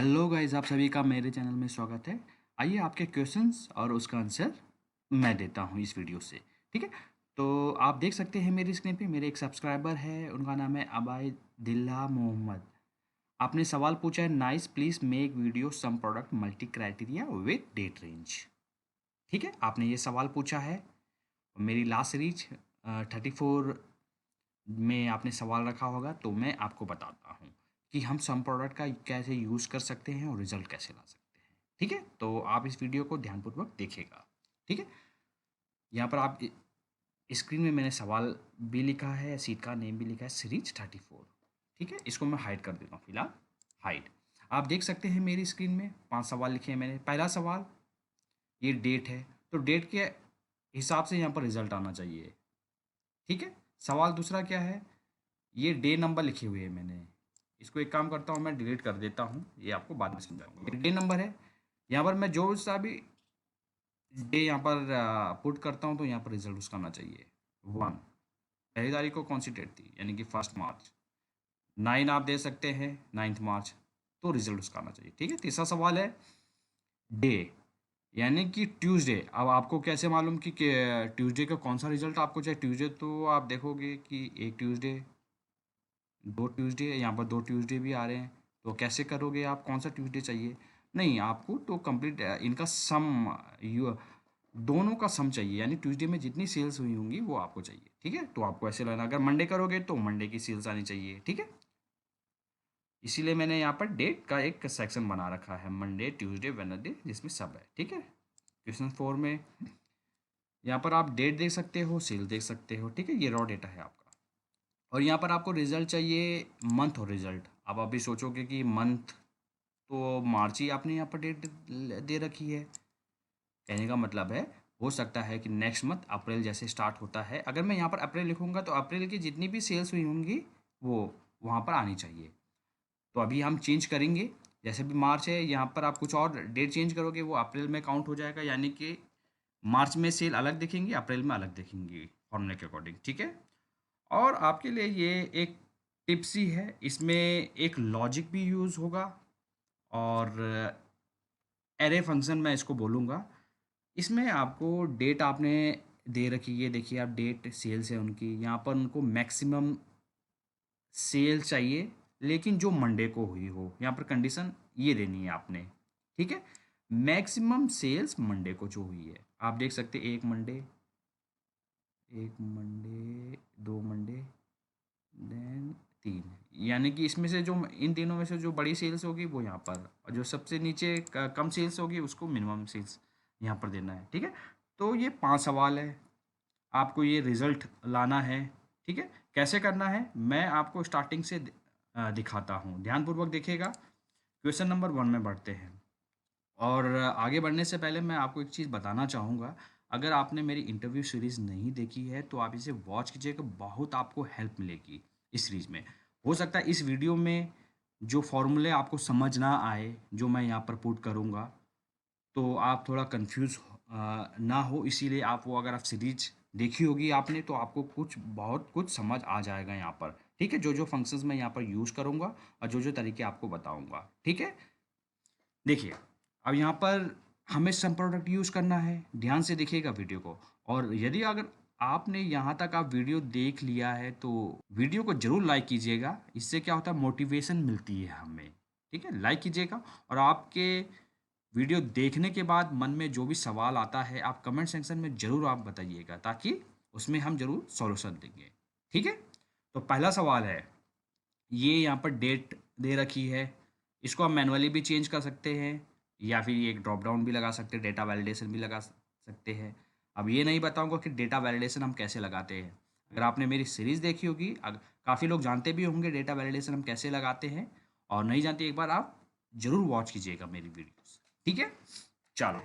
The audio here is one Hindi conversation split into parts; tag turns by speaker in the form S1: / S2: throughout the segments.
S1: हेलो गाइस, आप सभी का मेरे चैनल में स्वागत है। आइए आपके क्वेश्चंस और उसका आंसर मैं देता हूँ इस वीडियो से। ठीक है, तो आप देख सकते हैं मेरी स्क्रीन पे मेरे एक सब्सक्राइबर है, उनका नाम है अबायदिल्ला मोहम्मद। आपने सवाल पूछा है, nice please make video some product multi criteria with date range. ठीक है, आपने ये सवाल पूछा है। मेरी लास्ट सीरीज 34 में आपने सवाल रखा होगा, तो मैं आपको बताता हूँ कि हम सम प्रोडक्ट का कैसे यूज़ कर सकते हैं और रिजल्ट कैसे ला सकते हैं। ठीक है, तो आप इस वीडियो को ध्यानपूर्वक देखिएगा। ठीक है, यहाँ पर आप स्क्रीन में मैंने सवाल भी लिखा है, सीट का नेम भी लिखा है, सीरीज 34। ठीक है, इसको मैं हाइड कर देता हूँ फिलहाल। हाइड। आप देख सकते हैं मेरी स्क्रीन में 5 सवाल लिखे हैं मैंने। पहला सवाल, ये डेट है, तो डेट के हिसाब से यहाँ पर रिजल्ट आना चाहिए। ठीक है, सवाल दूसरा क्या है, ये डे नंबर लिखे हुए हैं मैंने। इसको एक काम करता हूँ, मैं डिलीट कर देता हूँ, ये आपको बाद में समझाऊंगा। ये डे नंबर है, यहाँ पर मैं जो सा भी डे यहाँ पर पुट करता हूँ, तो यहाँ पर रिजल्ट उसका आना चाहिए। 1 पहली तारीख को कौन सी डेट थी, यानी कि 1 मार्च। 9 आप दे सकते हैं, 9 मार्च, तो रिजल्ट उसका आना चाहिए। ठीक है, तीसरा सवाल है डे, यानी कि ट्यूसडे। अब आपको कैसे मालूम कि ट्यूसडे का कौन सा रिजल्ट आपको चाहिए। ट्यूसडे तो आप देखोगे कि एक ट्यूसडे, 2 ट्यूसडे, यहाँ पर 2 ट्यूसडे भी आ रहे हैं, तो कैसे करोगे आप, कौन सा ट्यूसडे चाहिए। नहीं, आपको तो कंप्लीट इनका सम, यू दोनों का सम चाहिए, यानी ट्यूसडे में जितनी सेल्स हुई होंगी वो आपको चाहिए। ठीक है, तो आपको ऐसे लेना, अगर मंडे करोगे तो मंडे की सेल्स आनी चाहिए। ठीक है, इसीलिए मैंने यहाँ पर डेट का एक सेक्शन बना रखा है, मंडे ट्यूसडे वेडनेसडे, जिसमें सब है। ठीक है, क्वेश्चन 4 में यहाँ पर आप डेट देख सकते हो, सेल देख सकते हो। ठीक है, ये रॉ डेटा है आपका। और यहाँ पर आपको रिजल्ट चाहिए मंथ और रिजल्ट। अब अभी सोचोगे कि मंथ तो मार्च ही आपने यहाँ पर डेट दे रखी है। कहने का मतलब है, हो सकता है कि नेक्स्ट मंथ अप्रैल जैसे स्टार्ट होता है, अगर मैं यहाँ पर अप्रैल लिखूंगा तो अप्रैल की जितनी भी सेल्स हुई होंगी वो वहाँ पर आनी चाहिए। तो अभी हम चेंज करेंगे, जैसे भी मार्च है, यहाँ पर आप कुछ और डेट चेंज करोगे वो अप्रैल में काउंट हो जाएगा, यानी कि मार्च में सेल अलग दिखेंगी, अप्रैल में अलग दिखेंगी फॉर्मूले के अकॉर्डिंग। ठीक है, और आपके लिए ये एक टिप्स ही है, इसमें एक लॉजिक भी यूज़ होगा और एरे फंक्शन मैं इसको बोलूँगा। इसमें आपको डेट आपने दे रखी है, देखिए आप डेट सेल्स है उनकी, यहाँ पर उनको मैक्सिमम सेल चाहिए, लेकिन जो मंडे को हुई हो, यहाँ पर कंडीशन ये देनी है आपने। ठीक है, मैक्सिमम सेल्स मंडे को जो हुई है, आप देख सकते हैं एक मंडे, 2 मंडे, देन 3, यानी कि इसमें से जो इन तीनों में से जो बड़ी सेल्स होगी वो यहाँ पर, और जो सबसे नीचे कम सेल्स होगी उसको मिनिमम सेल्स यहाँ पर देना है। ठीक है, तो ये 5 सवाल है, आपको ये रिजल्ट लाना है। ठीक है, कैसे करना है मैं आपको स्टार्टिंग से दिखाता हूँ, ध्यानपूर्वक देखिएगा। क्वेश्चन नंबर 1 में बढ़ते हैं, और आगे बढ़ने से पहले मैं आपको एक चीज़ बताना चाहूँगा। अगर आपने मेरी इंटरव्यू सीरीज़ नहीं देखी है तो आप इसे वॉच कीजिएगा, बहुत आपको हेल्प मिलेगी इस सीरीज़ में। हो सकता है इस वीडियो में जो फॉर्मूले आपको समझ ना आए, जो मैं यहाँ पर पुट करूँगा, तो आप थोड़ा कंफ्यूज ना हो, इसीलिए आप वो, अगर आप सीरीज देखी होगी आपने, तो आपको कुछ बहुत कुछ समझ आ जाएगा यहाँ पर। ठीक है, जो जो फंक्शंस मैं यहाँ पर यूज़ करूँगा और जो जो तरीके आपको बताऊँगा। ठीक है, देखिए अब यहाँ पर हमें सम प्रोडक्ट यूज़ करना है, ध्यान से देखिएगा वीडियो को। और यदि अगर आपने यहाँ तक आप वीडियो देख लिया है तो वीडियो को ज़रूर लाइक कीजिएगा, इससे क्या होता है, मोटिवेशन मिलती है हमें। ठीक है, लाइक कीजिएगा, और आपके वीडियो देखने के बाद मन में जो भी सवाल आता है आप कमेंट सेक्शन में ज़रूर आप बताइएगा, ताकि उसमें हम ज़रूर सॉल्यूशन देंगे। ठीक है, तो पहला सवाल है, ये यहाँ पर डेट दे रखी है, इसको हम मैनुअली भी चेंज कर सकते हैं, या फिर एक ड्रॉप डाउन भी लगा सकते हैं, डेटा वैलिडेशन भी लगा सकते हैं। अब ये नहीं बताऊंगा कि डेटा वैलिडेशन हम कैसे लगाते हैं। अगर आपने मेरी सीरीज़ देखी होगी, काफ़ी लोग जानते भी होंगे डेटा वैलिडेशन हम कैसे लगाते हैं, और नहीं जानते एक बार आप ज़रूर वॉच कीजिएगा मेरी वीडियोस। ठीक है, चलो,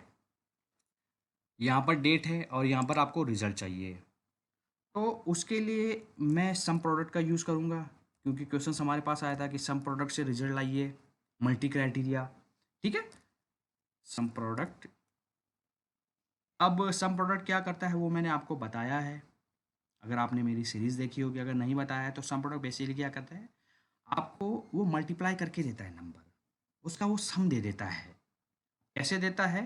S1: यहाँ पर डेट है और यहाँ पर आपको रिजल्ट चाहिए, तो उसके लिए मैं सम प्रोडक्ट का यूज़ करूँगा, क्योंकि क्वेश्चन हमारे पास आया था कि सम प्रोडक्ट से रिजल्ट लाइए मल्टी क्राइटेरिया। ठीक है, सम प्रोडक्ट, अब सम प्रोडक्ट क्या करता है वो मैंने आपको बताया है, अगर आपने मेरी सीरीज़ देखी होगी। अगर नहीं बताया है तो सम प्रोडक्ट बेसिकली क्या करता है, आपको वो मल्टीप्लाई करके देता है नंबर, उसका वो सम दे देता है। कैसे देता है,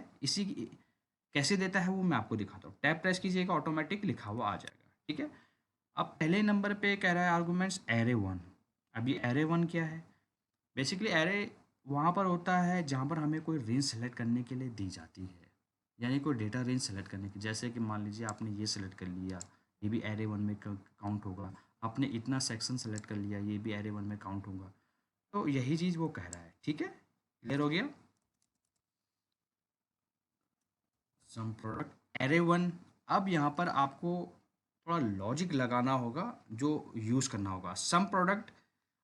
S1: कैसे देता है वो मैं आपको दिखाता हूँ। टैब प्रेस कीजिएगा, ऑटोमेटिक लिखा हुआ आ जाएगा, ठीक है। अब पहले नंबर पे कह रहा है आर्गूमेंट्स एरे 1। अब ये एरे 1 क्या है? बेसिकली एरे वहाँ पर होता है जहाँ पर हमें कोई रेंज सेलेक्ट करने के लिए दी जाती है, यानी कोई डेटा रेंज सेलेक्ट करने की। जैसे कि मान लीजिए आपने ये सेलेक्ट कर लिया, ये भी एरे 1 में काउंट होगा। आपने इतना सेक्शन सेलेक्ट कर लिया, ये भी एरे 1 में काउंट होगा। तो यही चीज़ वो कह रहा है, ठीक है। क्लियर हो गया? Some product array 1। अब यहाँ पर आपको थोड़ा लॉजिक लगाना होगा, जो यूज़ करना होगा। सम प्रोडक्ट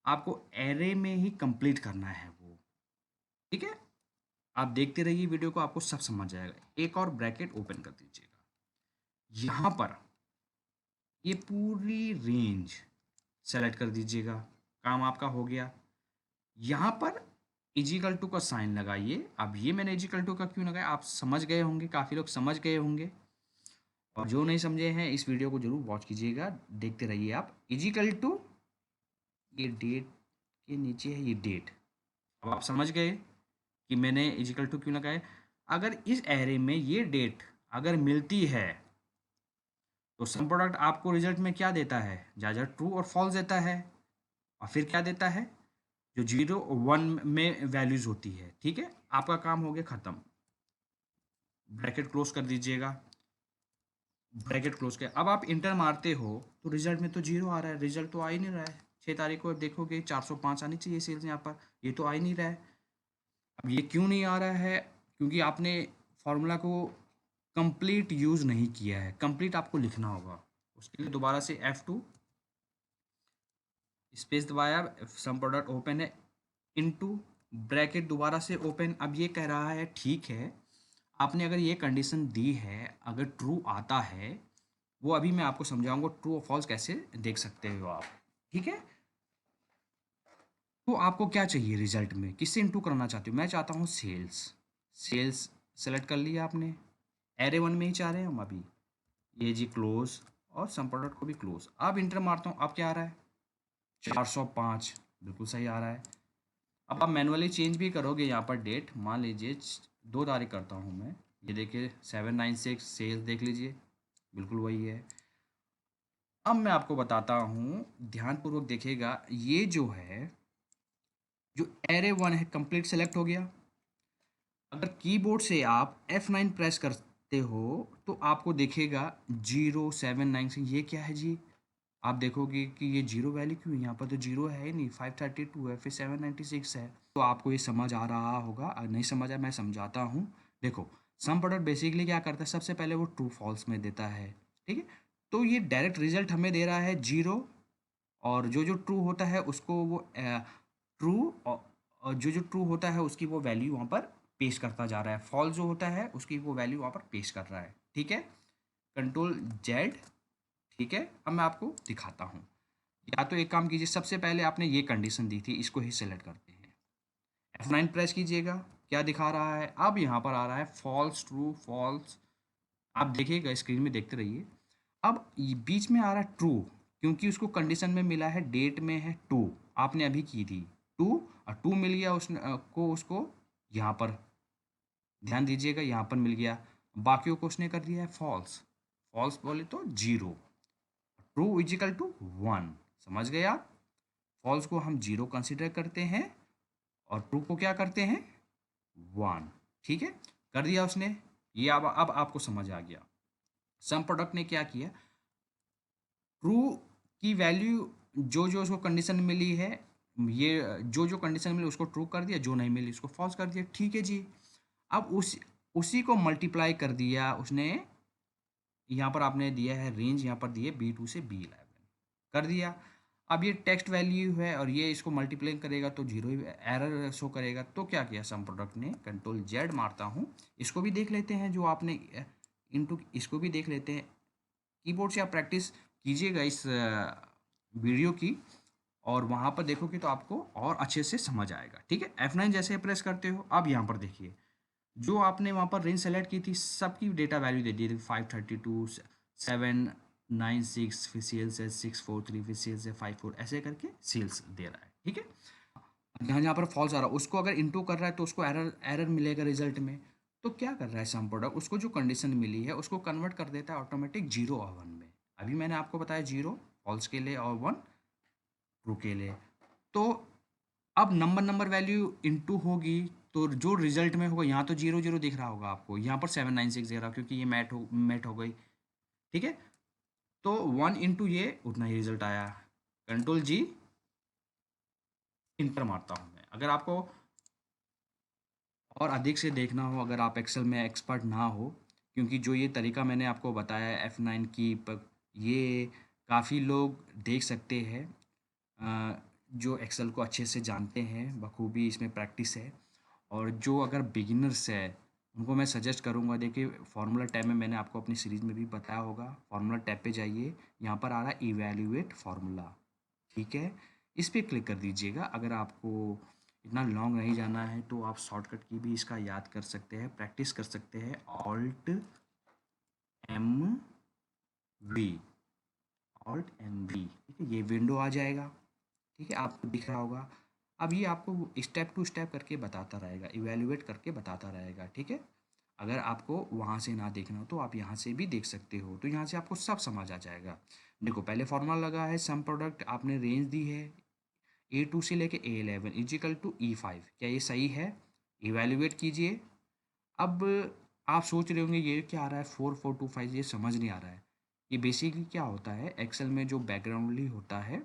S1: आपको एरे में ही कंप्लीट करना है वो, ठीक है। आप देखते रहिए वीडियो को, आपको सब समझ जाएगा। एक और ब्रैकेट ओपन कर दीजिएगा। यहाँ पर ये पूरी रेंज सेलेक्ट कर दीजिएगा, काम आपका हो गया। यहाँ पर इजिकल टू का साइन लगाइए। अब ये मैंने इजिकल टू का क्यों लगाया, आप समझ गए होंगे, काफ़ी लोग समझ गए होंगे। और जो नहीं समझे हैं इस वीडियो को जरूर वॉच कीजिएगा, देखते रहिए आप। इजिकल टू, ये डेट के नीचे है ये डेट। अब आप समझ गए कि मैंने इजिकल टू क्यों लगाया। अगर इस एरे में ये डेट अगर मिलती है तो सम प्रोडक्ट आपको रिजल्ट में क्या देता है, ज़्यादा ट्रू और फॉल्स देता है। और फिर क्या देता है, जो 0 1 में वैल्यूज होती है, ठीक है। आपका काम हो गया ख़त्म। ब्रैकेट क्लोज कर दीजिएगा, ब्रैकेट क्लोज किया। अब आप इंटर मारते हो तो रिजल्ट में तो 0 आ रहा है, रिजल्ट तो आ ही नहीं रहा है। 6 तारीख को देखोगे 405 आनी चाहिए सेल्स यहाँ पर, ये तो आ ही नहीं रहा है। अब ये क्यों नहीं आ रहा है, क्योंकि आपने फार्मूला को कंप्लीट यूज़ नहीं किया है। कंप्लीट आपको लिखना होगा, उसके लिए दोबारा से F2 स्पेस दबाया, सम प्रोडक्ट ओपन है, इनटू ब्रैकेट दोबारा से ओपन। अब ये कह रहा है ठीक है, आपने अगर ये कंडीशन दी है, अगर ट्रू आता है, वो अभी मैं आपको समझाऊंगा ट्रू और फॉल्स कैसे देख सकते हो आप, ठीक है। तो आपको क्या चाहिए रिजल्ट में, किससे इंटू करना चाहते हो? मैं चाहता हूँ सेल्स। सेल्स सेलेक्ट कर लिया आपने, एरे 1 में ही चाह रहे हैं हम अभी। ये जी क्लोज, और सम प्रोडक्ट को भी क्लोज। अब इंटर मारता हूँ, अब क्या आ रहा है 405, बिल्कुल सही आ रहा है। अब आप मैनुअली चेंज भी करोगे यहाँ पर डेट, मान लीजिए 2 तारीख करता हूँ मैं, ये देखिए 796 सेल्स देख लीजिए, बिल्कुल वही है। अब मैं आपको बताता हूँ, ध्यानपूर्वक देखिएगा। ये जो है, जो एरे 1 है कंप्लीट सेलेक्ट हो गया। अगर कीबोर्ड से आप F9 प्रेस करते हो तो आपको दिखेगा 079 ये क्या है जी। आप देखोगे कि ये 0 वैल्यू क्यों है, यहाँ पर तो 0 है ही नहीं, 532 है, फिर 796 है। तो आपको ये समझ आ रहा होगा, अगर नहीं समझ आया मैं समझाता हूँ। देखो, सम प्रोडक्ट बेसिकली क्या करता है, सबसे पहले वो ट्रू फॉल्स में देता है, ठीक है। तो ये डायरेक्ट रिजल्ट हमें दे रहा है 0, और जो जो ट्रू होता है उसको वो ट्रू, और जो जो ट्रू होता है उसकी वो वैल्यू वहाँ पर पेश करता जा रहा है। फॉल्स जो होता है उसकी वो वैल्यू वहाँ पर पेश कर रहा है, ठीक है। कंट्रोल जेड, ठीक है। अब मैं आपको दिखाता हूँ। या तो एक काम कीजिए, सबसे पहले आपने ये कंडीशन दी थी, इसको ही सेलेक्ट करते हैं। F9 प्रेस कीजिएगा, क्या दिखा रहा है, अब यहाँ पर आ रहा है फॉल्स ट्रू फॉल्स। आप देखिएगा, स्क्रीन में देखते रहिए। अब बीच में आ रहा है ट्रू, क्योंकि उसको कंडीशन में मिला है, डेट में है 2, आपने अभी की थी 2, और 2 मिल गया उसने को उसको यहाँ पर, ध्यान दीजिएगा यहाँ पर मिल गया। बाकियों को उसने कर दिया है फॉल्स, फॉल्स बोले तो 0, ट्रू इजिकल टू 1। समझ गए आप? फॉल्स को हम 0 कंसिडर करते हैं और ट्रू को क्या करते हैं 1, ठीक है। कर दिया उसने, ये अब आपको समझ आ गया। सम प्रोडक्ट ने क्या किया, ट्रू की वैल्यू जो जो उसको कंडीशन मिली है, ये जो जो कंडीशन मिली उसको ट्रू कर दिया, जो नहीं मिली उसको फॉल्स कर दिया, ठीक है जी। अब उसी को मल्टीप्लाई कर दिया उसने, यहाँ पर आपने दिया है रेंज, यहाँ पर दिए B2 से B11 कर दिया। अब ये टेक्स्ट वैल्यू है और ये इसको मल्टीप्लाई करेगा तो 0 एरर शो करेगा। तो क्या किया सम प्रोडक्ट ने, कंट्रोल जेड मारता हूँ, इसको भी देख लेते हैं जो आपने इनटू, इसको भी देख लेते हैं। कीबोर्ड से आप प्रैक्टिस कीजिएगा इस वीडियो की, और वहाँ पर देखोगे तो आपको और अच्छे से समझ आएगा, ठीक है। F9 जैसे प्रेस करते हो, अब यहाँ पर देखिए, जो आपने वहाँ पर रेंज सेलेक्ट की थी सबकी डेटा वैल्यू दे दी थी, 532 796, फिर सेल्स है 643, फिर सेल्स है 54, ऐसे करके सेल्स दे रहा है, ठीक है। जहाँ जहाँ पर फॉल्स आ रहा है उसको अगर इनटू कर रहा है तो उसको एरर एरर मिलेगा रिजल्ट में। तो क्या कर रहा है सम प्रोडक्ट, उसको जो कंडीशन मिली है उसको कन्वर्ट कर देता है ऑटोमेटिक 0 और 1 में। अभी मैंने आपको बताया 0 फॉल्स के लिए और 1 ट्रू के लिए। तो अब नंबर नंबर वैल्यू इनटू होगी तो जो रिजल्ट में होगा, यहाँ तो 0 0 दिख रहा होगा आपको, यहाँ पर 796 दिख रहा क्योंकि ये मैट हो गई। ठीक है, तो 1 इंटू ये उतना ही रिजल्ट आया। कंट्रोल जी इंटर मारता हूँ मैं। अगर आपको और अधिक से देखना हो, अगर आप एक्सेल में एक्सपर्ट ना हो, क्योंकि जो ये तरीका मैंने आपको बताया है F9 की ये काफ़ी लोग देख सकते हैं, जो एक्सेल को अच्छे से जानते हैं, बखूबी इसमें प्रैक्टिस है। और जो अगर बिगिनर्स है उनको मैं सजेस्ट करूँगा, देखिए फार्मूला टैब में मैंने आपको अपनी सीरीज़ में भी बताया होगा, फार्मूला टैब पे जाइए, यहाँ पर आ रहा है इवैल्यूएट फार्मूला। ठीक है, इस पे क्लिक कर दीजिएगा। अगर आपको इतना लॉन्ग नहीं जाना है तो आप शॉर्टकट की भी इसका याद कर सकते हैं, प्रैक्टिस कर सकते हैं। Alt M V, alt M V, ठीक है, ये विंडो आ जाएगा। ठीक है, आपको दिख रहा होगा। अब ये आपको स्टेप टू स्टेप करके बताता रहेगा, इवैल्यूएट करके बताता रहेगा। ठीक है, अगर आपको वहाँ से ना देखना हो तो आप यहाँ से भी देख सकते हो, तो यहाँ से आपको सब समझ आ जाएगा। देखो पहले फॉर्मूला लगा है, सम प्रोडक्ट आपने रेंज दी है A2 से लेके A11 इजिकल टू E5, क्या ये सही है? इवैल्यूएट कीजिए। अब आप सोच रहे होंगे ये क्या आ रहा है 4425, ये समझ नहीं आ रहा है। ये बेसिकली क्या होता है, एक्सेल में जो बैकग्राउंडली होता है,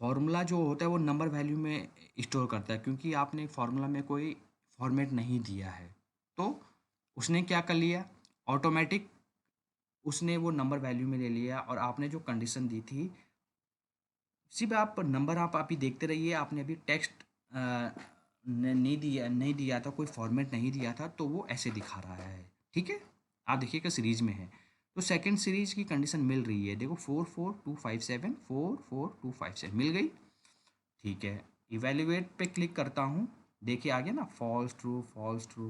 S1: फॉर्मूला जो होता है वो नंबर वैल्यू में स्टोर करता है, क्योंकि आपने फार्मूला में कोई फॉर्मेट नहीं दिया है। तो उसने क्या कर लिया, ऑटोमेटिक उसने वो नंबर वैल्यू में ले लिया, और आपने जो कंडीशन दी थी, सिर्फ आप नंबर आप अभी देखते रहिए। आपने अभी टेक्स्ट नहीं दिया था, कोई फॉर्मेट नहीं दिया था, तो वो ऐसे दिखा रहा है। ठीक है, आप देखिएगा सीरीज में है, तो सेकंड सीरीज की कंडीशन मिल रही है, देखो 44257 44257 मिल गई। ठीक है, इवैल्यूएट पे क्लिक करता हूँ, देखिए आ गया ना, फॉल्स ट्रू फॉल्स ट्रू।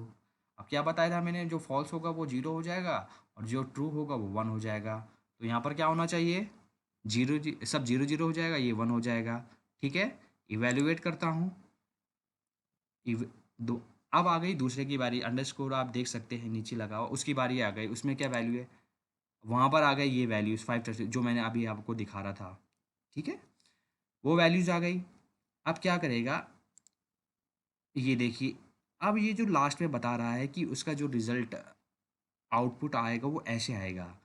S1: अब क्या बताया था मैंने, जो फॉल्स होगा वो 0 हो जाएगा और जो ट्रू होगा वो 1 हो जाएगा। तो यहाँ पर क्या होना चाहिए, सब 0 0 हो जाएगा, ये 1 हो जाएगा। ठीक है, इवैल्यूएट करता हूँ। इव दो अब आ गई दूसरे की बारी, अंडरस्कोर आप देख सकते हैं नीचे लगा हुआ, उसकी बारी आ गई, उसमें क्या वैल्यू है, वहाँ पर आ गई ये वैल्यूज़ 5 जो मैंने अभी आपको दिखा रहा था। ठीक है, वो वैल्यूज़ आ गई। अब क्या करेगा, ये देखिए, अब ये जो लास्ट में बता रहा है कि उसका जो रिजल्ट आउटपुट आएगा वो ऐसे आएगा।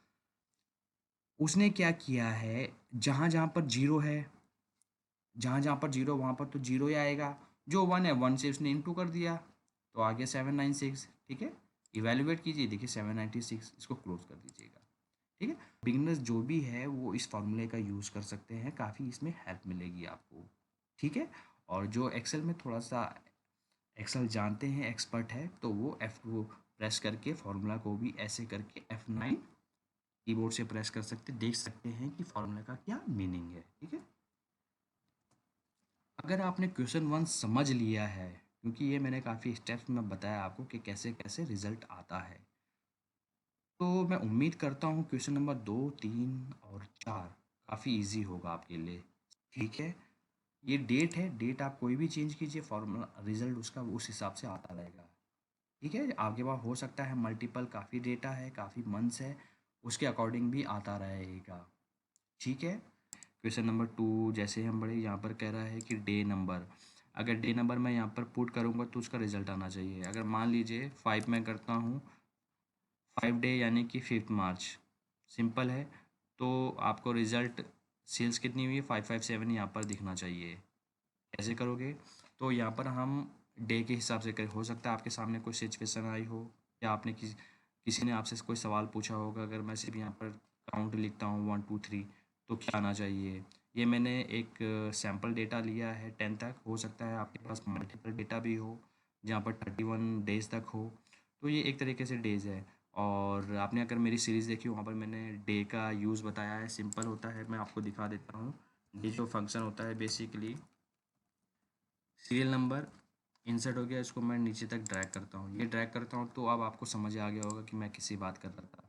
S1: उसने क्या किया है, जहाँ जहाँ पर जीरो है, जहाँ जहाँ पर जीरो वहाँ पर तो जीरो ही आएगा, जो वन है वन से उसने इंटू कर दिया, तो आ गया 796। ठीक है, इवेल्युएट कीजिए, देखिए 796, इसको क्लोज कर दीजिएगा। ठीक है, बिगनर्स जो भी है वो इस फॉर्मूले का यूज़ कर सकते हैं, काफ़ी इसमें हेल्प मिलेगी आपको। ठीक है, और जो एक्सेल में थोड़ा सा एक्सेल जानते हैं, एक्सपर्ट है, तो वो F2 प्रेस करके फार्मूला को भी ऐसे करके F9 कीबोर्ड से प्रेस कर सकते, देख सकते हैं कि फार्मूला का क्या मीनिंग है। ठीक है, अगर आपने क्वेश्चन वन समझ लिया है, क्योंकि ये मैंने काफ़ी स्टेप्स में बताया आपको कि कैसे कैसे रिजल्ट आता है, तो मैं उम्मीद करता हूँ क्वेश्चन नंबर 2, 3 और 4 काफ़ी इजी होगा आपके लिए। ठीक है, ये डेट है, डेट आप कोई भी चेंज कीजिए, फॉर्मूला रिजल्ट उसका उस हिसाब से आता रहेगा। ठीक है, आपके पास हो सकता है मल्टीपल, काफ़ी डेटा है, काफ़ी मंथ्स है, उसके अकॉर्डिंग भी आता रहेगा। ठीक है, क्वेश्चन नंबर 2 जैसे हम बढ़े, यहाँ पर कह रहा है कि डे नंबर, अगर डे नंबर मैं यहाँ पर पुट करूँगा तो उसका रिजल्ट आना चाहिए। अगर मान लीजिए 5 मैं करता हूँ, 5 डे यानी कि 5 मार्च, सिंपल है, तो आपको रिज़ल्ट सेल्स कितनी हुई है 557 यहाँ पर दिखना चाहिए। कैसे करोगे, तो यहाँ पर हम डे के हिसाब से करें। हो सकता है आपके सामने कोई सिचुएशन आई हो, या आपने किसी ने आपसे कोई सवाल पूछा होगा। अगर मैं सिर्फ यहाँ पर काउंट लिखता हूँ 1 2 3, तो क्या आना चाहिए। ये मैंने एक सैम्पल डेटा लिया है 10 तक, हो सकता है आपके पास मल्टीपल डेटा भी हो जहाँ पर 31 डेज़ तक हो, तो ये एक तरीके से डेज़ है। और आपने अगर मेरी सीरीज़ देखी, वहाँ पर मैंने डे का यूज़ बताया है, सिंपल होता है, मैं आपको दिखा देता हूँ। डे जो फंक्शन होता है बेसिकली, सीरियल नंबर इंसर्ट हो गया, इसको मैं नीचे तक ड्रैग करता हूँ, ये ड्रैग करता हूँ, तो अब आपको समझ आ गया होगा कि मैं किसी बात कर रहा था।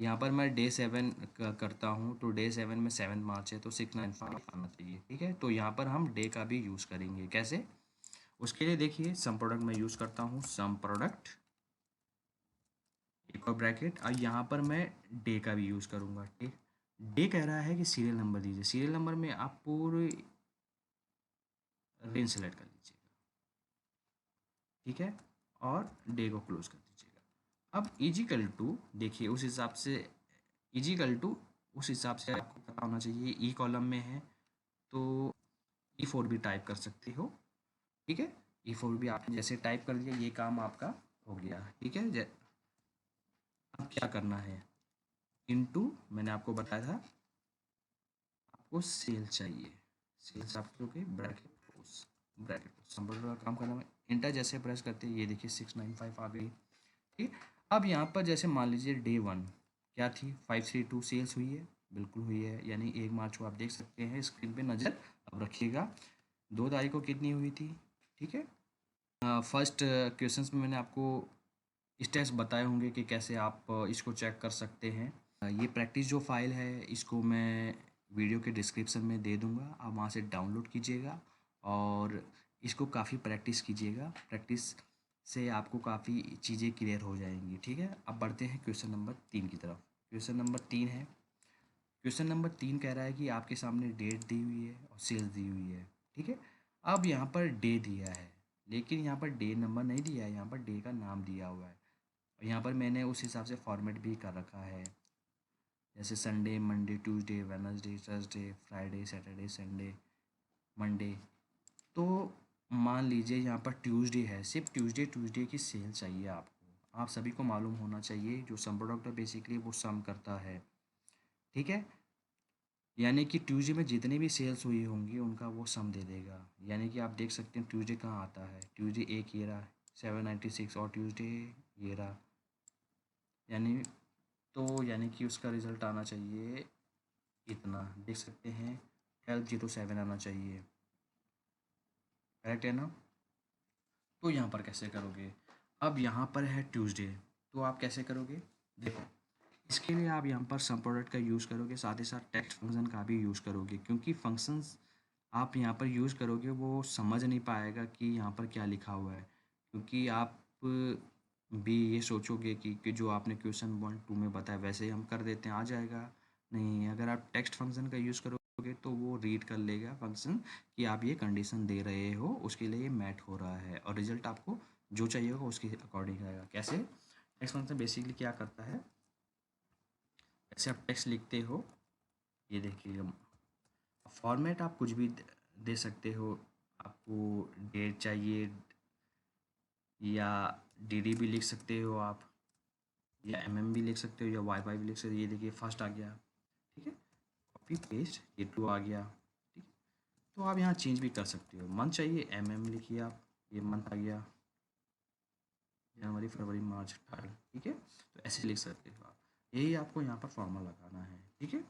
S1: यहाँ पर मैं डे 7 करता हूँ, तो डे 7 में 7 मार्च है, तो 695 आना चाहिए। ठीक है, तो यहाँ पर हम डे का भी यूज़ करेंगे। कैसे? उसके लिए देखिए, सम प्रोडक्ट मैं यूज़ करता हूँ, सम प्रोडक्ट एक और ब्रैकेट, और यहाँ पर मैं डे का भी यूज़ करूँगा। ठीक, डे कह रहा है कि सीरियल नंबर दीजिए। सीरियल नंबर में आप पूरी रेंज सेलेक्ट कर लीजिएगा। ठीक है, और डे को क्लोज कर दीजिएगा। अब इजिकल टू देखिए, उस हिसाब से इजिकल टू उस हिसाब से आपको पता होना चाहिए। ई कॉलम में है तो E4 भी टाइप कर सकते हो। ठीक है, E4 भी आपने जैसे टाइप कर दिया, ये काम आपका हो गया। ठीक है, अब क्या करना है, इनटू मैंने आपको बताया था, आपको सेल चाहिए। सेल्स आप लोगे bracket close, bracket close, simple का काम करना है। इंटर जैसे प्रेस करते हैं, ये देखिए 695 आ गई। ठीक, अब यहाँ पर जैसे मान लीजिए डे 1 क्या थी, 532 सेल्स हुई है, बिल्कुल हुई है, यानी 1 मार्च को आप देख सकते हैं स्क्रीन पे नज़र। अब रखिएगा 2 तारीख को कितनी हुई थी। ठीक है, फर्स्ट क्वेश्चंस में मैंने आपको स्टेप्स बताए होंगे कि कैसे आप इसको चेक कर सकते हैं। ये प्रैक्टिस जो फाइल है, इसको मैं वीडियो के डिस्क्रिप्शन में दे दूँगा, आप वहाँ से डाउनलोड कीजिएगा और इसको काफ़ी प्रैक्टिस कीजिएगा। प्रैक्टिस से आपको काफ़ी चीज़ें क्लियर हो जाएंगी। ठीक है, अब बढ़ते हैं क्वेश्चन नंबर 3 की तरफ। क्वेश्चन नंबर 3 है, क्वेश्चन नंबर 3 कह रहा है कि आपके सामने डेट दी हुई है और सेल्स दी हुई है। ठीक है, अब यहाँ पर डे दिया है, लेकिन यहाँ पर डे नंबर नहीं दिया है, यहाँ पर डे का नाम दिया हुआ है। और यहाँ पर मैंने उस हिसाब से फॉर्मेट भी कर रखा है, जैसे Sunday, Monday, Tuesday, Wednesday, Thursday, Friday, Saturday, Sunday, Monday. तो मान लीजिए यहाँ पर ट्यूसडे है, सिर्फ ट्यूसडे ट्यूसडे की सेल चाहिए आपको। आप सभी को मालूम होना चाहिए, जो सम प्रोडक्ट है बेसिकली वो सम करता है। ठीक है, यानी कि ट्यूसडे में जितनी भी सेल्स हुई होंगी उनका वो सम दे देगा। यानी कि आप देख सकते हैं ट्यूसडे कहाँ आता है, ट्यूसडे एक ये रहा 796, और ट्यूसडे ये रहा, यानी यानी कि उसका रिज़ल्ट आना चाहिए इतना, देख सकते हैं 1207 आना चाहिए। करेक्ट है ना? तो यहाँ पर कैसे करोगे, अब यहाँ पर है ट्यूसडे, तो आप कैसे करोगे, देखो इसके लिए आप यहाँ पर सम प्रोडक्ट का यूज़ करोगे, साथ ही साथ टेक्स्ट फंक्शन का भी यूज़ करोगे, क्योंकि फंक्शंस आप यहाँ पर यूज़ करोगे वो समझ नहीं पाएगा कि यहाँ पर क्या लिखा हुआ है, क्योंकि आप भी ये सोचोगे कि जो आपने क्वेश्चन 1 2 में बताया वैसे ही हम कर देते हैं, आ जाएगा। नहीं, अगर आप टेक्स्ट फंक्शन का यूज़ करोगे तो वो रीड कर लेगा फंक्शन कि आप ये कंडीशन दे रहे हो, उसके लिए ये मैट हो रहा है, और रिजल्ट आपको जो चाहिए होगा उसके अकॉर्डिंग आएगा। कैसे? टेक्स्ट फंक्शन बेसिकली क्या करता है, जैसे आप टेक्स्ट लिखते हो, ये देखिए फॉर्मेट आप कुछ भी दे सकते हो, आपको डेट चाहिए या डी भी लिख सकते हो आप, या भी लिख सकते हो, या वाई भी लिख सकते हो। ये देखिए फर्स्ट आ गया। ठीक है, कॉपी पेस्ट, ये 2 आ गया। ठीक है, तो आप यहाँ चेंज भी कर सकते हो, मंथ चाहिए लिखिए आप, ये मंथ आ गया, जनवरी, फरवरी, मार्च, अप्रैल। ठीक है, तो ऐसे लिख सकते हो आप, यही आपको यहाँ पर फॉर्मूला लगाना है। ठीक है,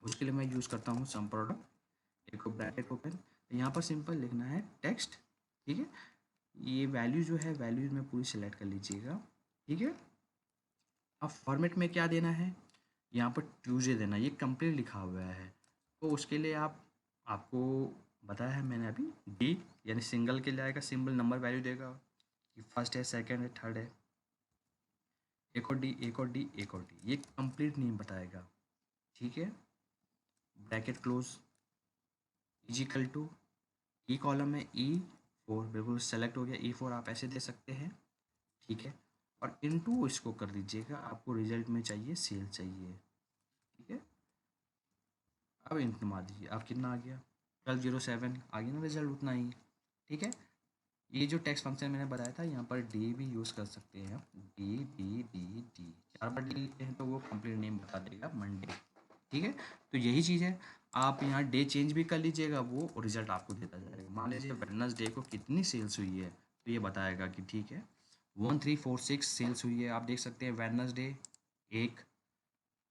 S1: उसके लिए मैं यूज़ करता हूँ सम प्रोडक्ट, एक ब्रैकेट ओपन, यहाँ पर सिंपल लिखना है टेक्स्ट। ठीक है, ये वैल्यू जो है वैल्यूज में पूरी सेलेक्ट कर लीजिएगा। ठीक है, अब फॉर्मेट में क्या देना है, यहाँ पर ट्यूजडे देना, ये कंप्लीट लिखा हुआ है, तो उसके लिए आपको बताया है मैंने अभी, डी यानी सिंगल के लिए आएगा, सिंबल नंबर वैल्यू देगा कि फर्स्ट है, सेकंड है, थर्ड है, एक और डी, एक और डी, एक और डी, ये कंप्लीट नेम बताएगा। ठीक है, bracket close, equal to, E column में E4 बिल्कुल सेलेक्ट हो गया, E4 आप ऐसे दे सकते हैं। ठीक है, और इनटू इसको कर दीजिएगा, आपको रिजल्ट में चाहिए सेल चाहिए। ठीक है, अब इंटू मार दीजिए, अब कितना आ गया 1207 आ गया ना रिजल्ट, उतना ही। ठीक है, ये जो टेक्स्ट फंक्शन मैंने बताया था, यहाँ पर डी भी यूज़ कर सकते हैं, डी डी डी डी, 4 बार डी लिखते हैं तो वो कंप्लीट नेम बता देगा, मंडे। ठीक है, तो यही चीज़ है, आप यहाँ डे चेंज भी कर लीजिएगा, वो रिजल्ट आपको देता जाएगा। मान लीजिए वेडनेसडे को कितनी सेल्स हुई है, तो ये बताएगा कि ठीक है 1346 सेल्स हुई है। आप देख सकते हैं वेडनेसडे एक,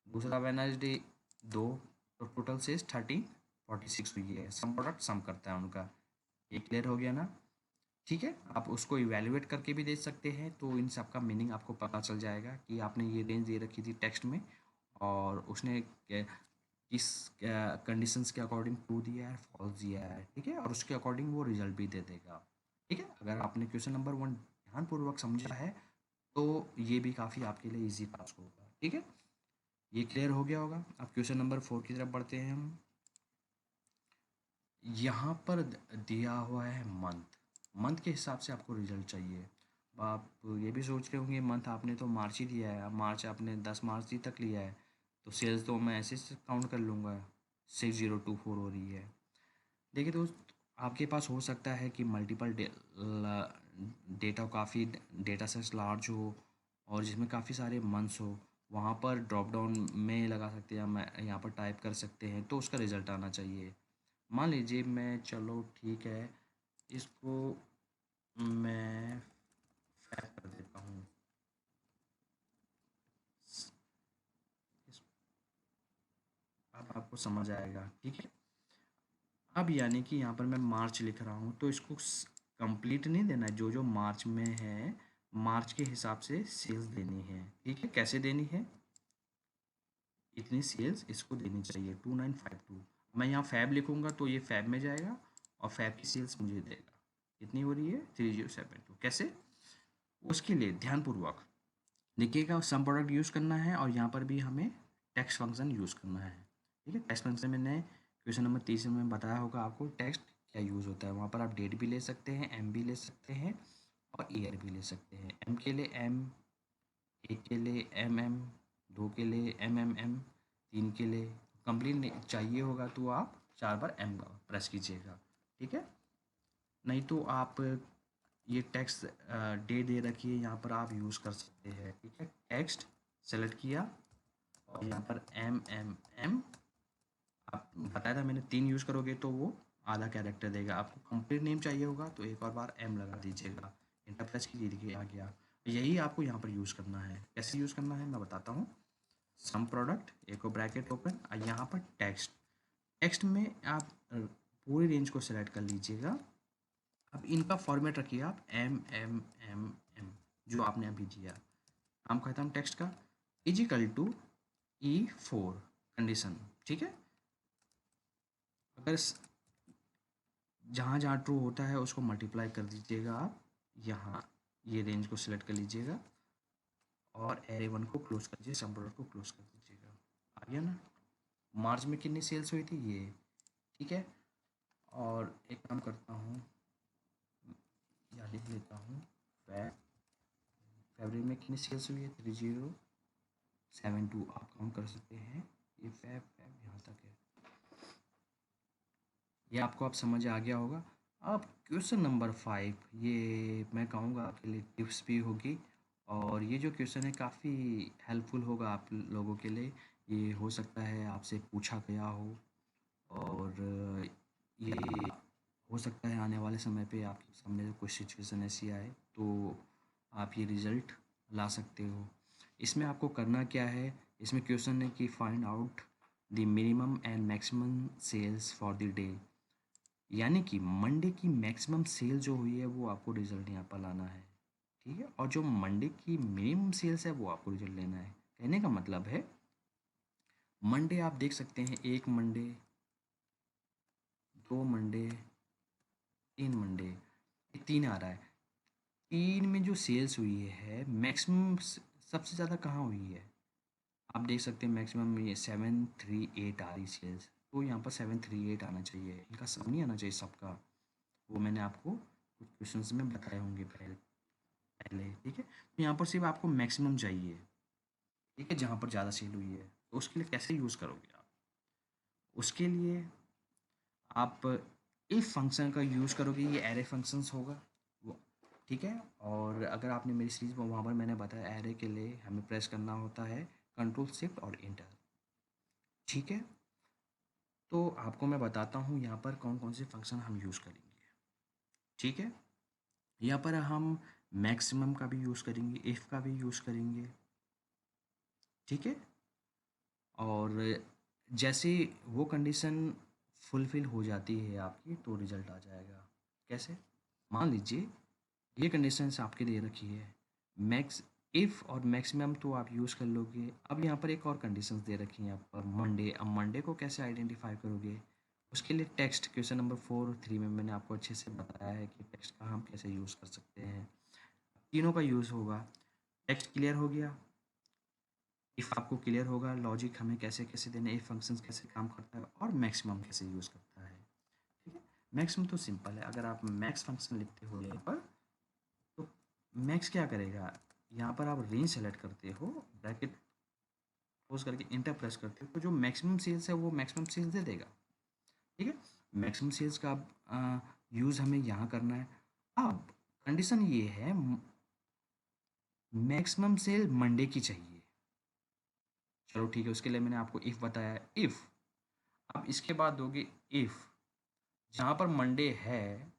S1: दूसरा वेडनेसडे 2, तो टोटल सेल्स 1346 हुई है। सम प्रोडक्ट सम करता है उनका, ये क्लियर हो गया ना? ठीक है, आप उसको इवैल्यूएट करके भी देख सकते हैं, तो इन सब का मीनिंग आपको पता चल जाएगा कि आपने ये रेंज दे रखी थी टेक्स्ट में और उसने किस कंडीशंस के अकॉर्डिंग ट्रू दिया है, फॉल्स दिया है, ठीक है, और उसके अकॉर्डिंग वो रिजल्ट भी दे देगा, ठीक है। अगर आपने क्वेश्चन नंबर 1 ध्यानपूर्वक समझा है तो ये भी काफ़ी आपके लिए इजी टास्क होगा, ठीक है। ये क्लियर हो गया होगा। अब क्वेश्चन नंबर 4 की तरफ बढ़ते हैं हम। यहाँ पर दिया हुआ है मंथ, मंथ के हिसाब से आपको रिजल्ट चाहिए। आप ये भी सोच रहे होंगे मंथ आपने तो मार्च ही दिया है, मार्च आपने 10 मार्च ही तक लिया है, तो सेल्स तो मैं ऐसे से काउंट कर लूँगा, 6024 हो रही है। देखिए दोस्त, आपके पास हो सकता है कि मल्टीपल डेटा, काफ़ी डेटा सेट्स लार्ज हो और जिसमें काफ़ी सारे मंथ्स हो, वहाँ पर ड्रॉप डाउन में लगा सकते हैं, मैं यहाँ पर टाइप कर सकते हैं, तो उसका रिज़ल्ट आना चाहिए। मान लीजिए मैं, चलो ठीक है, इसको मैं फैब कर देता हूँ। अब आपको समझ आएगा, ठीक है। अब यानी कि यहाँ पर मैं मार्च लिख रहा हूँ, तो इसको कंप्लीट नहीं देना है, जो जो मार्च में है मार्च के हिसाब से सेल्स देनी है, ठीक है। कैसे देनी है, इतनी सेल्स इसको देनी चाहिए 2952। मैं यहाँ फैब लिखूँगा तो ये फैब में जाएगा और फैब की सेल्स मुझे देगा, कितनी हो रही है 3072। कैसे, उसके लिए ध्यानपूर्वक देखिएगा, सम प्रोडक्ट यूज़ करना है और यहाँ पर भी हमें टेक्स्ट फंक्शन यूज़ करना है, ठीक है। टेक्स्ट फंक्शन मैंने क्वेश्चन नंबर 30 में बताया होगा आपको टेक्स्ट क्या यूज़ होता है। वहाँ पर आप डेट भी ले सकते हैं, एम भी ले सकते हैं और ईयर भी ले सकते हैं। एम के लिए एम, एक के लिए एम एम, दो के लिए एम एम एम, तीन के लिए कंप्लीट चाहिए होगा तो आप 4 बार एम प्रेस कीजिएगा, ठीक है। नहीं तो आप ये टेक्स्ट डे दे रखी है, यहाँ पर आप यूज़ कर सकते हैं, ठीक है। टेक्स्ट सेलेक्ट किया और यहाँ पर एम एम एम, आप बताया था मैंने 3 यूज़ करोगे तो वो आधा कैरेक्टर देगा। आपको कंप्लीट नेम चाहिए होगा तो एक और बार एम लगा दीजिएगा, इंटर प्रेस कीजिए, देखिए आ गया। यही आपको यहाँ पर यूज़ करना है। कैसे यूज़ करना है मैं बताता हूँ। सम प्रोडक्ट, एक ब्रैकेट ओपन, यहाँ पर टेक्स्ट, टेक्स्ट में आप पूरी रेंज को सेलेक्ट कर लीजिएगा। अब इनका फॉर्मेट रखिए आप एम एम एम एम, जो आपने अभी दिया। नाम खत्म टेक्स्ट का, इजिकल टू E4 कंडीशन, ठीक है। अगर जहाँ जहाँ ट्रू होता है उसको मल्टीप्लाई कर दीजिएगा आप, यहाँ ये रेंज को सिलेक्ट कर लीजिएगा और एरे 1 को क्लोज कर दीजिए, सम प्रोडक्ट को क्लोज कर दीजिएगा। आ गया ना। मार्च में कितनी सेल्स हुई थी ये, ठीक है। और एक काम करता हूँ, या लिख लेता हूँ, फरवरी में कितनी सेल्स हुई है 3072, आप काउंट कर सकते हैं। ये फैब यहाँ तक है, ये आपको अब समझ आ गया होगा। अब क्वेश्चन नंबर 5, ये मैं कहूँगा आपके लिए टिप्स भी होगी और ये जो क्वेश्चन है काफ़ी हेल्पफुल होगा आप लोगों के लिए। ये हो सकता है आपसे पूछा गया हो और ये हो सकता है आने वाले समय पे आपके सामने कोई सिचुएशन ऐसी आए तो आप ये रिज़ल्ट ला सकते हो। इसमें आपको करना क्या है, इसमें क्वेश्चन है कि find out the minimum and maximum sales for the day, यानी कि मंडे की मैक्सिमम सेल जो हुई है वो आपको रिजल्ट यहाँ पर लाना है, ठीक है। और जो मंडे की मिनिमम सेल्स है वो आपको रिजल्ट लेना है। कहने का मतलब है मंडे आप देख सकते हैं, एक मंडे, दो मंडे, तीन मंडे, ये 3 आ रहा है। 3 में जो सेल्स हुई है मैक्सिमम सबसे ज़्यादा कहाँ हुई है, आप देख सकते हैं मैक्सिमम ये 738 आ रही सेल्स, तो यहाँ पर 738 आना चाहिए, इनका सब नहीं आना चाहिए सबका। वो मैंने आपको कुछ क्वेश्चंस में बताए होंगे पहले, ठीक है। तो यहाँ पर सिर्फ आपको मैक्सिमम चाहिए, ठीक है, जहाँ पर ज़्यादा सेल हुई है। तो उसके लिए कैसे यूज़ करोगे आप, उसके लिए आप इफ फंक्शन का यूज़ करोगे, ये एरे फंक्शंस होगा वो, ठीक है। और अगर आपने मेरी सीरीज में वहाँ पर मैंने बताया एरे के लिए हमें प्रेस करना होता है कंट्रोल शिफ्ट और इंटर, ठीक है। तो आपको मैं बताता हूँ यहाँ पर कौन कौन से फंक्शन हम यूज़ करेंगे, ठीक है। यहाँ पर हम मैक्सिमम का भी यूज़ करेंगे, इफ़ का भी यूज़ करेंगे, ठीक है। और जैसे वो कंडीशन फुलफ़िल हो जाती है आपकी तो रिज़ल्ट आ जाएगा। कैसे, मान लीजिए ये कंडीशंस आपके दे रखी है, मैक्स इफ़ और मैक्सिमम तो आप यूज़ कर लोगे। अब यहाँ पर एक और कंडीशंस दे रखी हैं यहाँ पर मंडे। अब मंडे को कैसे आइडेंटिफाई करोगे? उसके लिए टेक्स्ट क्वेश्चन नंबर 4 और 3 में मैंने आपको अच्छे से बताया है कि टेक्स्ट का हम कैसे यूज़ कर सकते हैं। तीनों का यूज़ होगा। टेक्स्ट क्लियर हो गया। इफ़ आपको क्लियर होगा लॉजिक हमें कैसे कैसे देने, इफ़ फंक्शंस कैसे काम करता है और मैक्सिमम कैसे यूज़ करता है। ठीक है, मैक्सिमम तो सिंपल है। अगर आप मैक्स फंक्शन लिखते हो यहाँ पर तो मैक्स क्या करेगा, यहाँ पर आप रेंज सेलेक्ट करते हो, ब्रैकेट क्लोज करके इंटर प्रेस करते हो, तो जो मैक्सिमम सेल्स है वो मैक्सिमम सेल्स दे देगा। ठीक है, मैक्सिमम सेल्स का यूज़ हमें यहाँ करना है। अब कंडीशन ये है मैक्सिमम सेल मंडे की चाहिए। चलो ठीक है, उसके लिए मैंने आपको इफ़ बताया। इफ़ अब इसके बाद दोगे इफ़ जहाँ पर मंडे है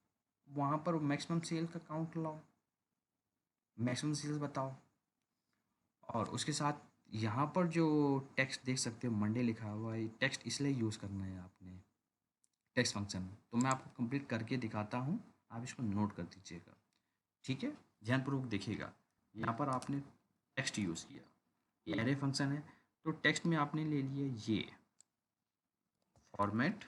S1: वहाँ पर मैक्सिमम सेल का काउंट लाओ, मैक्सिमम सेल्स बताओ। और उसके साथ यहाँ पर जो टेक्स्ट देख सकते हो मंडे लिखा हुआ है, टेक्स्ट इसलिए यूज़ करना है आपने टेक्स्ट फंक्शन। तो मैं आपको कंप्लीट करके दिखाता हूँ, आप इसको नोट कर दीजिएगा। ठीक है, ध्यानपूर्वक देखिएगा। यहाँ पर आपने टेक्स्ट यूज़ किया, ये एरे फंक्शन है, तो टेक्स्ट में आपने ले लिया ये format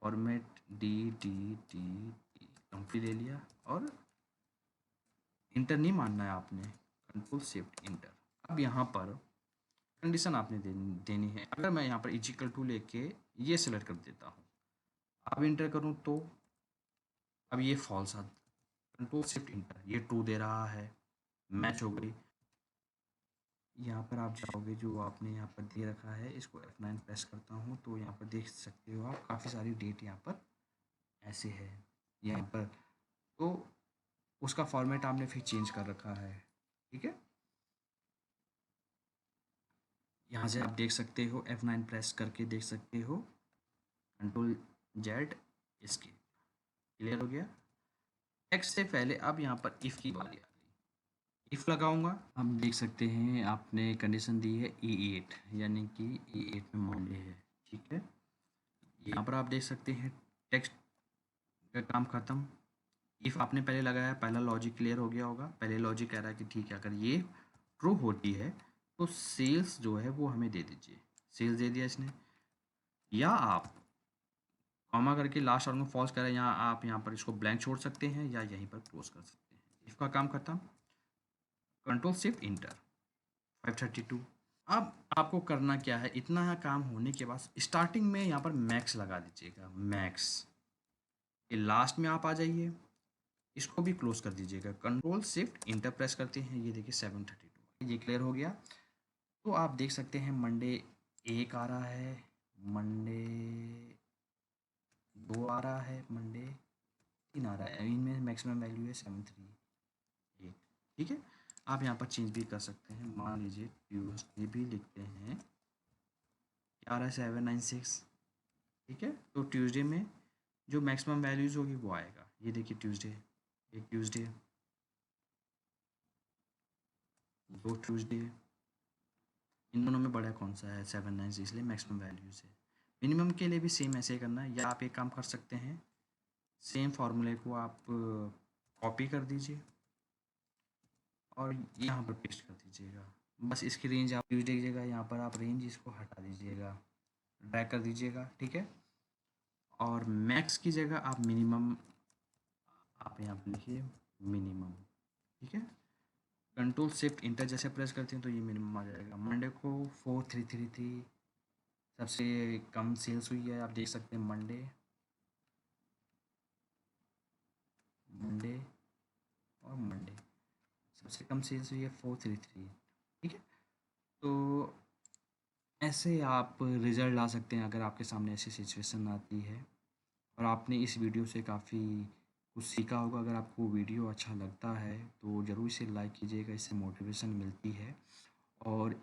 S1: D D D D complete ले लिया और इंटर नहीं मानना है आपने, कंट्रोल शिफ्ट इंटर। अब यहाँ पर कंडीशन आपने देनी है। अगर मैं यहाँ पर इजिकल टू लेके ये सिलेक्ट कर देता हूँ, अब इंटर करूँ तो अब ये फॉल्स आ, कंट्रोल शिफ्ट इंटर, ये ट्रू दे रहा है, मैच हो गई। यहाँ पर आप जाओगे जो आपने यहाँ पर दे रखा है, इसको F9 प्रेस करता हूँ तो यहाँ पर देख सकते हो आप काफ़ी सारी डेट यहाँ पर ऐसे है यहाँ पर, तो उसका फॉर्मेट आपने फिर चेंज कर रखा है। ठीक है, यहाँ से आप देख सकते हो, F9 प्रेस करके देख सकते हो, कंट्रोल जेड इसके क्लियर हो गया। टेक्स्ट से पहले अब यहाँ पर इफ़ की बारी आ गई, इफ़ लगाऊंगा। हम देख सकते हैं आपने कंडीशन दी है E8, यानी कि E8 में मंडे है। ठीक है, यहाँ पर आप देख सकते हैं टेक्स्ट का काम ख़त्म। इफ़ आपने पहले लगाया, पहला लॉजिक क्लियर हो गया होगा। पहले लॉजिक कह रहा है कि ठीक है, अगर ये ट्रू होती है तो सेल्स जो है वो हमें दे दीजिए, सेल्स दे दिया इसने। या आप कॉमा करके लास्ट और में फॉल्स करें, यहाँ आप यहाँ पर इसको ब्लैंक छोड़ सकते हैं या यहीं पर क्लोज कर सकते हैं। इफ़ का काम खत्म, कंट्रोल शिफ्ट इंटर 532। अब आपको करना क्या है, इतना काम होने के बाद स्टार्टिंग में यहाँ पर मैक्स लगा दीजिएगा। मैक्स ये लास्ट में आप आ जाइए, इसको भी क्लोज कर दीजिएगा, कंट्रोल शिफ्ट इंटर प्रेस करते हैं, ये देखिए 732 ये क्लियर हो गया। तो आप देख सकते हैं मंडे 1 आ रहा है, मंडे 2 आ रहा है, मंडे 3 आ रहा है, इनमें मैक्सिमम वैल्यू है 738। ठीक है, आप यहाँ पर चेंज भी कर सकते हैं, मान लीजिए ट्यूसडे भी लिखते हैं, क्या आ रहा है 796। ठीक है, तो ट्यूसडे में जो मैक्सिमम वैल्यूज़ होगी वो आएगा। ये देखिए ट्यूसडे, एक ट्यूसडे, 2 ट्यूसडे, इन दोनों में बड़ा कौन सा है 796, इसलिए मैक्सिमम वैल्यूज़ है। मिनिमम के लिए भी सेम ऐसे ही करना है, या आप एक काम कर सकते हैं, सेम फार्मूले को आप कॉपी कर दीजिए और यहाँ पर पेस्ट कर दीजिएगा। बस इसकी रेंज आप यूज दीजिएगा, यहाँ पर आप रेंज इसको हटा दीजिएगा, ड्रैग कर दीजिएगा। ठीक है, और मैक्स की जगह आप मिनिमम आप यहाँ पर लिखिए मिनिमम। ठीक है, कंट्रोल शिफ्ट इंटर जैसे प्रेस करते हैं तो ये मिनिमम आ जाएगा। मंडे को 4333 सबसे कम सेल्स हुई है, आप देख सकते हैं मंडे और मंडे सबसे कम सेल्स हुई है 433। ठीक है, तो ऐसे आप रिज़ल्ट ला सकते हैं अगर आपके सामने ऐसी सिचुएशन आती है। और आपने इस वीडियो से काफ़ी कुछ सीखा होगा। अगर आपको वीडियो अच्छा लगता है तो ज़रूर इसे लाइक कीजिएगा, इससे मोटिवेशन मिलती है। और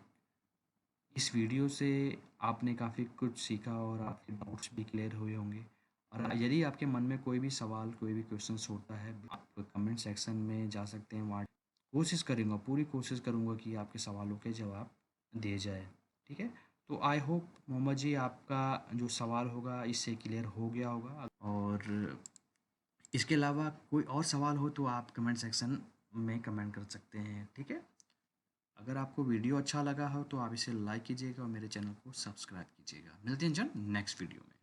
S1: इस वीडियो से आपने काफ़ी कुछ सीखा और आपके डाउट्स भी क्लियर हुए होंगे। और यदि आपके मन में कोई भी सवाल, कोई भी क्वेश्चंस होता है, आप कमेंट सेक्शन में जा सकते हैं, वहाँ कोशिश करूँगा, पूरी कोशिश करूँगा कि आपके सवालों के जवाब दिए जाए। ठीक है, तो आई होप मोहम्मद जी आपका जो सवाल होगा इससे क्लियर हो गया होगा। और इसके अलावा कोई और सवाल हो तो आप कमेंट सेक्शन में कमेंट कर सकते हैं, ठीक है। अगर आपको वीडियो अच्छा लगा हो तो आप इसे लाइक कीजिएगा और मेरे चैनल को सब्सक्राइब कीजिएगा। मिलते हैं जन नेक्स्ट वीडियो में।